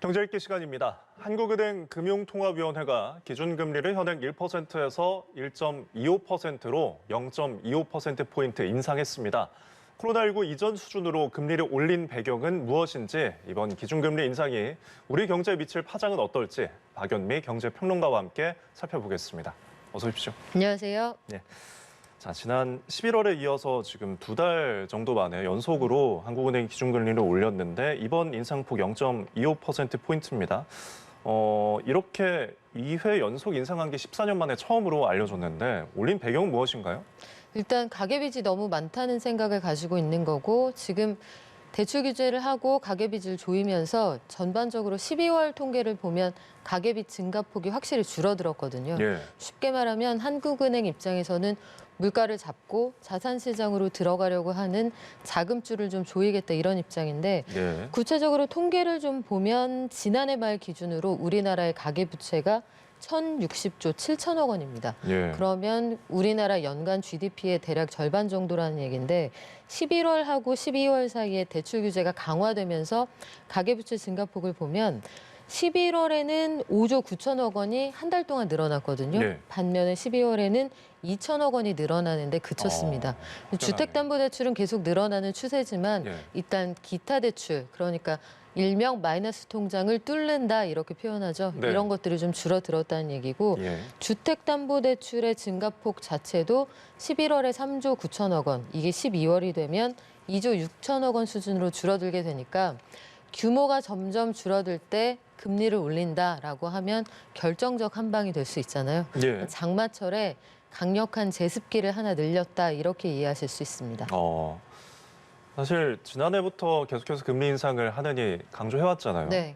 경제 읽기 시간입니다. 한국은행 금융통화위원회가 기준금리를 현행 1%에서 1.25%로 0.25%포인트 인상했습니다. 코로나19 이전 수준으로 금리를 올린 배경은 무엇인지, 이번 기준금리 인상이 우리 경제에 미칠 파장은 어떨지 박연미 경제평론가와 함께 살펴보겠습니다. 어서 오십시오. 안녕하세요. 네. 자, 지난 11월에 이어서 지금 2달 정도 만에 연속으로 한국은행 기준금리를 올렸는데 이번 인상폭 0.25%포인트입니다. 이렇게 2회 연속 인상한 게 14년 만에 처음으로 알려졌는데 올린 배경은 무엇인가요? 일단 가계빚이 너무 많다는 생각을 가지고 있는 거고, 지금 대출 규제를 하고 가계빚을 조이면서 전반적으로 12월 통계를 보면 가계빚 증가폭이 확실히 줄어들었거든요. 예. 쉽게 말하면 한국은행 입장에서는 물가를 잡고 자산시장으로 들어가려고 하는 자금줄을 좀 조이겠다, 이런 입장인데, 예. 구체적으로 통계를 좀 보면 지난해 말 기준으로 우리나라의 가계부채가 1,060조 7천억 원입니다. 예. 그러면 우리나라 연간 GDP의 대략 절반 정도라는 얘기인데, 11월하고 12월 사이에 대출 규제가 강화되면서 가계부채 증가폭을 보면 11월에는 5조 9천억 원이 한 달 동안 늘어났거든요. 네. 반면에 12월에는 2천억 원이 늘어나는데 그쳤습니다. 주택담보대출은 계속 늘어나는 추세지만 예. 일단 기타 대출, 그러니까 일명 마이너스 통장을 뚫는다, 이렇게 표현하죠. 네. 이런 것들이 좀 줄어들었다는 얘기고, 예. 주택담보대출의 증가폭 자체도 11월에 3조 9천억 원, 이게 12월이 되면 2조 6천억 원 수준으로 줄어들게 되니까 규모가 점점 줄어들 때 금리를 올린다라고 하면 결정적 한 방이 될 수 있잖아요. 예. 장마철에 강력한 제습기를 하나 늘렸다, 이렇게 이해하실 수 있습니다. 사실 지난해부터 계속해서 금리 인상을 하느니 강조해왔잖아요. 네.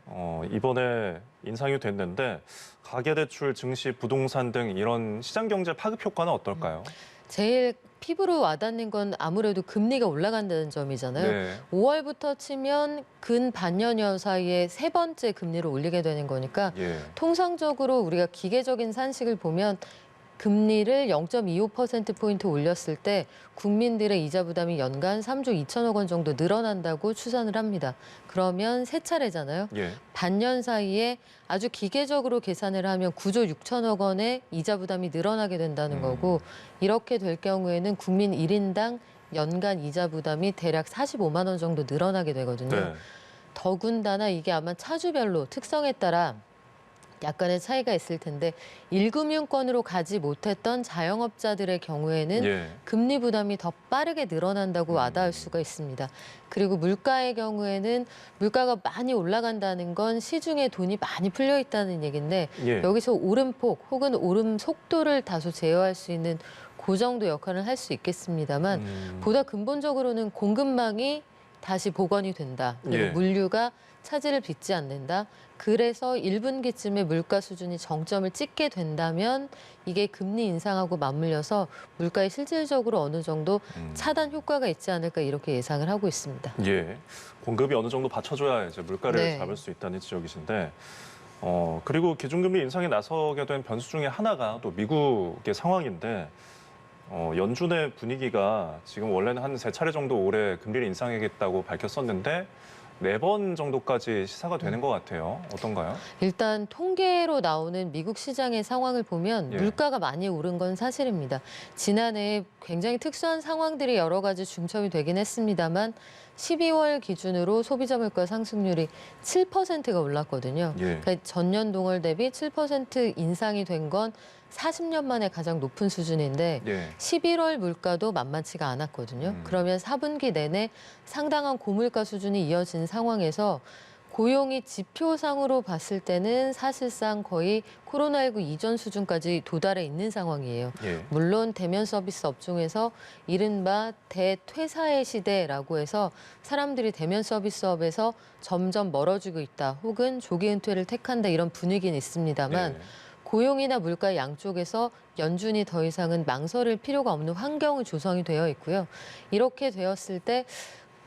이번에 인상이 됐는데 가계대출, 증시, 부동산 등 이런 시장 경제 파급 효과는 어떨까요? 제일 피부로 와닿는 건 아무래도 금리가 올라간다는 점이잖아요. 네. 5월부터 치면 근 반년여 사이에 세 번째 금리를 올리게 되는 거니까, 예. 통상적으로 우리가 기계적인 산식을 보면 금리를 0.25%포인트 올렸을 때 국민들의 이자 부담이 연간 3조 2천억 원 정도 늘어난다고 추산을 합니다. 그러면 세 차례잖아요. 예. 반년 사이에 아주 기계적으로 계산을 하면 9조 6천억 원의 이자 부담이 늘어나게 된다는 거고, 이렇게 될 경우에는 국민 1인당 연간 이자 부담이 대략 45만 원 정도 늘어나게 되거든요. 네. 더군다나 이게 아마 차주별로 특성에 따라 약간의 차이가 있을 텐데, 1금융권으로 가지 못했던 자영업자들의 경우에는 예. 금리 부담이 더 빠르게 늘어난다고 와닿을 수가 있습니다. 그리고 물가의 경우에는 물가가 많이 올라간다는 건 시중에 돈이 많이 풀려 있다는 얘기인데, 예. 여기서 오름폭 혹은 오름 속도를 다소 제어할 수 있는 그 정도 역할을 할 수 있겠습니다만, 보다 근본적으로는 공급망이 다시 복원이 된다. 그리고 예. 물류가 차질을 빚지 않는다. 그래서 1분기쯤에 물가 수준이 정점을 찍게 된다면 이게 금리 인상하고 맞물려서 물가에 실질적으로 어느 정도 차단 효과가 있지 않을까, 이렇게 예상을 하고 있습니다. 예. 공급이 어느 정도 받쳐줘야 이제 물가를 네. 잡을 수 있다는 지적이신데, 그리고 기준금리 인상에 나서게 된 변수 중에 하나가 또 미국의 상황인데, 연준의 분위기가 지금 원래는 한 3차례 정도 올해 금리를 인상하겠다고 밝혔었는데 4번 정도까지 시사가 되는 것 같아요. 어떤가요? 일단 통계로 나오는 미국 시장의 상황을 보면 예. 물가가 많이 오른 건 사실입니다. 지난해 굉장히 특수한 상황들이 여러 가지 중첩이 되긴 했습니다만 12월 기준으로 소비자 물가 상승률이 7%가 올랐거든요. 예. 그러니까 전년 동월 대비 7% 인상이 된 건 40년 만에 가장 높은 수준인데, 예. 11월 물가도 만만치가 않았거든요. 그러면 4분기 내내 상당한 고물가 수준이 이어진 상황에서 고용이 지표상으로 봤을 때는 사실상 거의 코로나19 이전 수준까지 도달해 있는 상황이에요. 예. 물론 대면 서비스 업종에서 이른바 대퇴사의 시대라고 해서 사람들이 대면 서비스업에서 점점 멀어지고 있다, 혹은 조기 은퇴를 택한다, 이런 분위기는 있습니다만, 예. 고용이나 물가 양쪽에서 연준이 더 이상은 망설일 필요가 없는 환경이 조성이 되어 있고요. 이렇게 되었을 때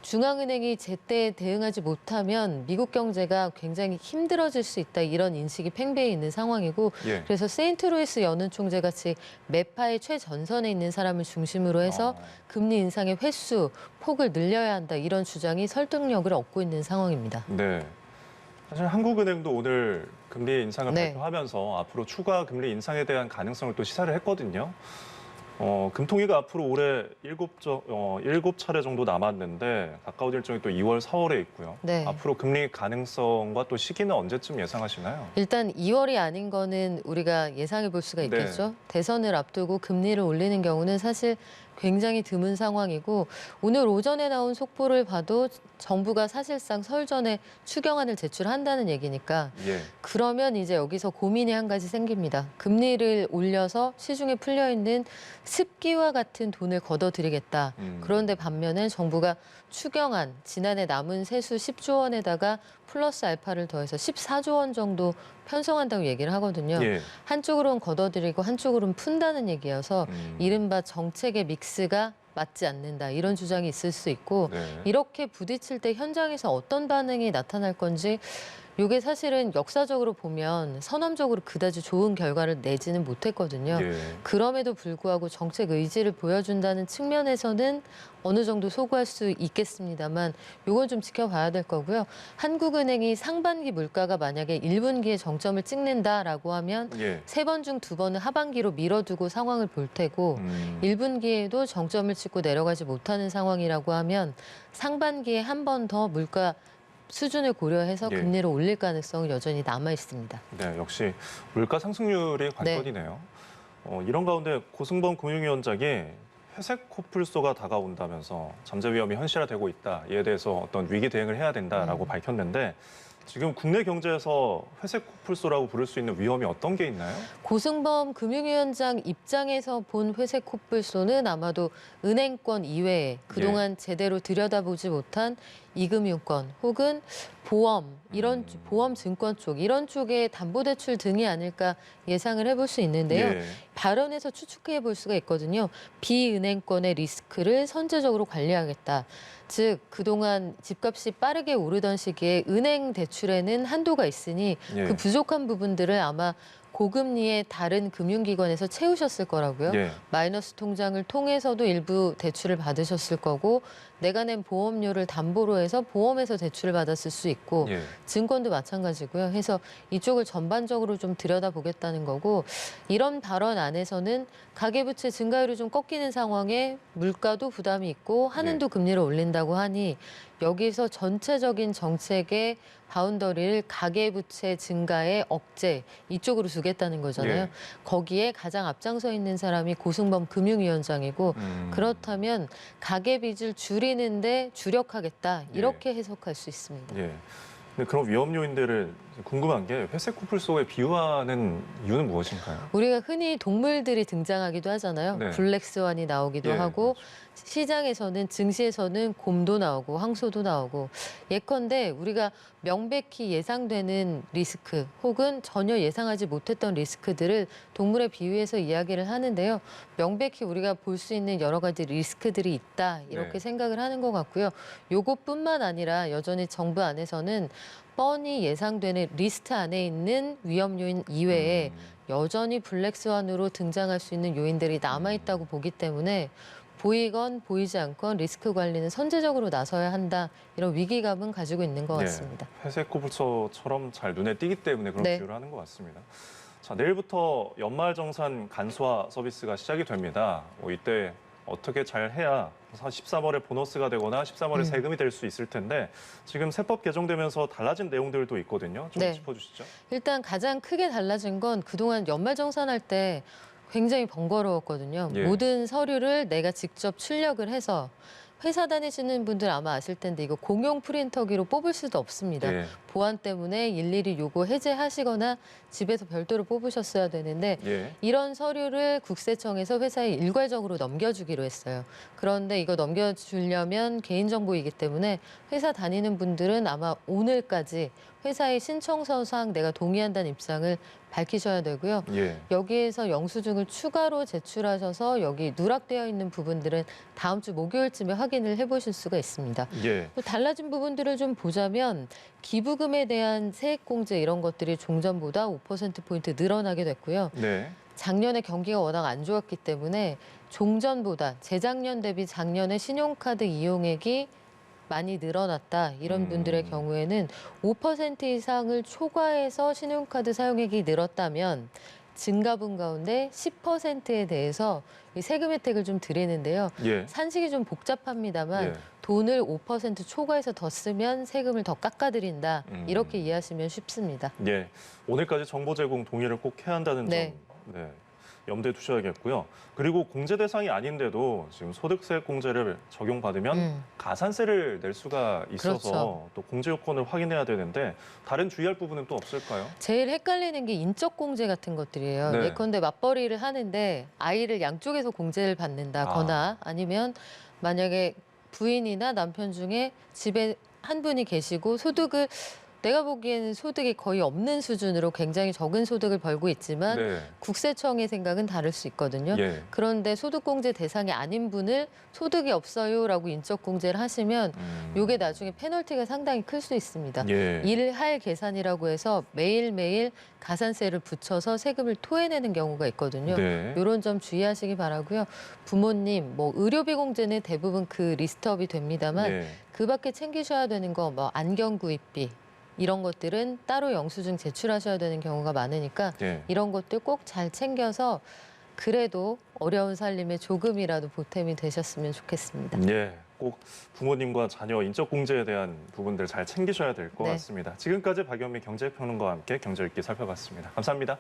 중앙은행이 제때 대응하지 못하면 미국 경제가 굉장히 힘들어질 수 있다, 이런 인식이 팽배해 있는 상황이고, 예. 그래서 세인트루이스 연은 총재 같이 매파의 최전선에 있는 사람을 중심으로 해서 금리 인상의 횟수, 폭을 늘려야 한다, 이런 주장이 설득력을 얻고 있는 상황입니다. 네. 사실 한국은행도 오늘 금리 인상을 네. 발표하면서 앞으로 추가 금리 인상에 대한 가능성을 또 시사를 했거든요. 금통위가 앞으로 올해 7차례 정도 남았는데 가까운 일정이 또 2월, 4월에 있고요. 네. 앞으로 금리 가능성과 또 시기는 언제쯤 예상하시나요? 일단 2월이 아닌 거는 우리가 예상해 볼 수가 있겠죠. 네. 대선을 앞두고 금리를 올리는 경우는 사실 굉장히 드문 상황이고 오늘 오전에 나온 속보를 봐도 정부가 사실상 설 전에 추경안을 제출한다는 얘기니까 예. 그러면 이제 여기서 고민이 한 가지 생깁니다. 금리를 올려서 시중에 풀려 있는 습기와 같은 돈을 걷어들이겠다. 그런데 반면에 정부가 추경안 지난해 남은 세수 10조 원에다가 플러스 알파를 더해서 14조 원 정도 편성한다고 얘기를 하거든요. 예. 한쪽으로는 걷어들이고 한쪽으로는 푼다는 얘기여서 음. 이른바 정책의 믹스가 맞지 않는다. 이런 주장이 있을 수 있고 네. 이렇게 부딪힐 때 현장에서 어떤 반응이 나타날 건지 이게 사실은 역사적으로 보면 선언적으로 그다지 좋은 결과를 내지는 못했거든요. 예. 그럼에도 불구하고 정책 의지를 보여준다는 측면에서는 어느 정도 소구할 수 있겠습니다만 이건 좀 지켜봐야 될 거고요. 한국은행이 상반기 물가가 만약에 1분기에 정점을 찍는다라고 하면 예. 3번 중 2번은 하반기로 밀어두고 상황을 볼 테고 1분기에도 정점을 찍고 내려가지 못하는 상황이라고 하면 상반기에 한 번 더 물가 수준을 고려해서 예. 금리를 올릴 가능성은 여전히 남아 있습니다. 네, 역시 물가 상승률이 관건이네요. 이런 가운데 고승범 금융위원장이 회색 코뿔소가 다가온다면서 잠재 위험이 현실화되고 있다. 이에 대해서 어떤 위기 대응을 해야 된다라고 밝혔는데 지금 국내 경제에서 회색 코뿔소라고 부를 수 있는 위험이 어떤 게 있나요? 고승범 금융위원장 입장에서 본 회색 코뿔소는 아마도 은행권 이외에 그동안 제대로 들여다보지 못한 이금융권 혹은 보험 이런 보험 증권 쪽 이런 쪽의 담보대출 등이 아닐까 예상을 해볼 수 있는데요. 예. 발언에서 추측해 볼 수가 있거든요. 비은행권의 리스크를 선제적으로 관리하겠다. 즉 그동안 집값이 빠르게 오르던 시기에 은행 대출에는 한도가 있으니 예. 그 부족한 부분들을 아마 고금리의 다른 금융기관에서 채우셨을 거라고요. 예. 마이너스 통장을 통해서도 일부 대출을 받으셨을 거고 내가 낸 보험료를 담보로 해서 보험에서 대출을 받았을 수 있고 예. 증권도 마찬가지고요. 해서 이쪽을 전반적으로 좀 들여다보겠다는 거고 이런 발언 안에서는 가계부채 증가율이 좀 꺾이는 상황에 물가도 부담이 있고 한은도 금리를 올린다고 하니 여기서 전체적인 정책의 바운더리를 가계부채 증가의 억제 이쪽으로 두겠다는 거잖아요. 예. 거기에 가장 앞장서 있는 사람이 고승범 금융위원장이고 그렇다면 가계빚을 줄이는데 주력하겠다 이렇게 해석할 수 있습니다. 예. 근데 그런 위험 요인들을 궁금한 게 회색 코뿔소에 비유하는 이유는 무엇인가요? 우리가 흔히 동물들이 등장하기도 하잖아요. 네. 블랙스완이 나오기도 예, 하고 시장에서는 증시에서는 곰도 나오고 황소도 나오고 예컨대 우리가 명백히 예상되는 리스크 혹은 전혀 예상하지 못했던 리스크들을 동물에 비유해서 이야기를 하는데요. 명백히 우리가 볼 수 있는 여러 가지 리스크들이 있다 이렇게 네. 생각을 하는 것 같고요. 요것뿐만 아니라 여전히 정부 안에서는 뻔히 예상되는 리스트 안에 있는 위험 요인 이외에 여전히 블랙스완으로 등장할 수 있는 요인들이 남아있다고 보기 때문에 보이건 보이지 않건 리스크 관리는 선제적으로 나서야 한다. 이런 위기감은 가지고 있는 것 같습니다. 회색 코뿔소처럼 잘 눈에 띄기 때문에 그런 네. 비유를 하는 것 같습니다. 자, 내일부터 연말정산 간소화 서비스가 시작이 됩니다. 이때 어떻게 잘 해야 13월에 보너스가 되거나 13월에 세금이 될 수 있을 텐데 지금 세법 개정되면서 달라진 내용들도 있거든요. 좀 네. 짚어주시죠. 일단 가장 크게 달라진 건 그동안 연말정산할 때 굉장히 번거로웠거든요. 예. 모든 서류를 내가 직접 출력을 해서 회사 다니시는 분들 아마 아실 텐데 이거 공용 프린터기로 뽑을 수도 없습니다. 예. 보안 때문에 일일이 요거 해제하시거나 집에서 별도로 뽑으셨어야 되는데 예. 이런 서류를 국세청에서 회사에 일괄적으로 넘겨주기로 했어요. 그런데 이거 넘겨주려면 개인정보이기 때문에 회사 다니는 분들은 아마 오늘까지 회사의 신청서상 내가 동의한다는 입장을 밝히셔야 되고요. 예. 여기에서 영수증을 추가로 제출하셔서 여기 누락되어 있는 부분들은 다음 주 목요일쯤에 확인을 해보실 수가 있습니다. 예. 또 달라진 부분들을 좀 보자면 기부금에 대한 세액공제 이런 것들이 종전보다 5%포인트 늘어나게 됐고요. 네. 작년에 경기가 워낙 안 좋았기 때문에 종전보다 재작년 대비 작년에 신용카드 이용액이 많이 늘어났다. 이런 분들의 경우에는 5% 이상을 초과해서 신용카드 사용액이 늘었다면 증가분 가운데 10%에 대해서 이 세금 혜택을 좀 드리는데요. 예. 산식이 좀 복잡합니다만 예. 돈을 5% 초과해서 더 쓰면 세금을 더 깎아드린다. 이렇게 이해하시면 쉽습니다. 예. 오늘까지 정보 제공 동의를 꼭 해야 한다는 네. 점 염두에 두셔야겠고요. 그리고 공제 대상이 아닌데도 지금 소득세 공제를 적용받으면 가산세를 낼 수가 있어서 그렇죠. 또 공제 요건을 확인해야 되는데 다른 주의할 부분은 또 없을까요? 제일 헷갈리는 게 인적 공제 같은 것들이에요. 네. 예컨대 맞벌이를 하는데 아이를 양쪽에서 공제를 받는다거나 아니면 만약에 부인이나 남편 중에 집에 한 분이 계시고 소득을 내가 보기에는 소득이 거의 없는 수준으로 굉장히 적은 소득을 벌고 있지만 네. 국세청의 생각은 다를 수 있거든요. 예. 그런데 소득공제 대상이 아닌 분을 소득이 없어요라고 인적공제를 하시면 이게 나중에 페널티가 상당히 클 수 있습니다. 예. 일할 계산이라고 해서 매일매일 가산세를 붙여서 세금을 토해내는 경우가 있거든요. 네. 이런 점 주의하시기 바라고요. 부모님, 뭐 의료비 공제는 대부분 그 리스트업이 됩니다만 예. 그 밖에 챙기셔야 되는 거 뭐 안경 구입비 이런 것들은 따로 영수증 제출하셔야 되는 경우가 많으니까 예. 이런 것들 꼭 잘 챙겨서 그래도 어려운 살림에 조금이라도 보탬이 되셨으면 좋겠습니다. 예. 꼭 부모님과 자녀 인적 공제에 대한 부분들 잘 챙기셔야 될 것 네. 같습니다. 지금까지 박연미 경제평론가와 함께 경제 읽기 살펴봤습니다. 감사합니다.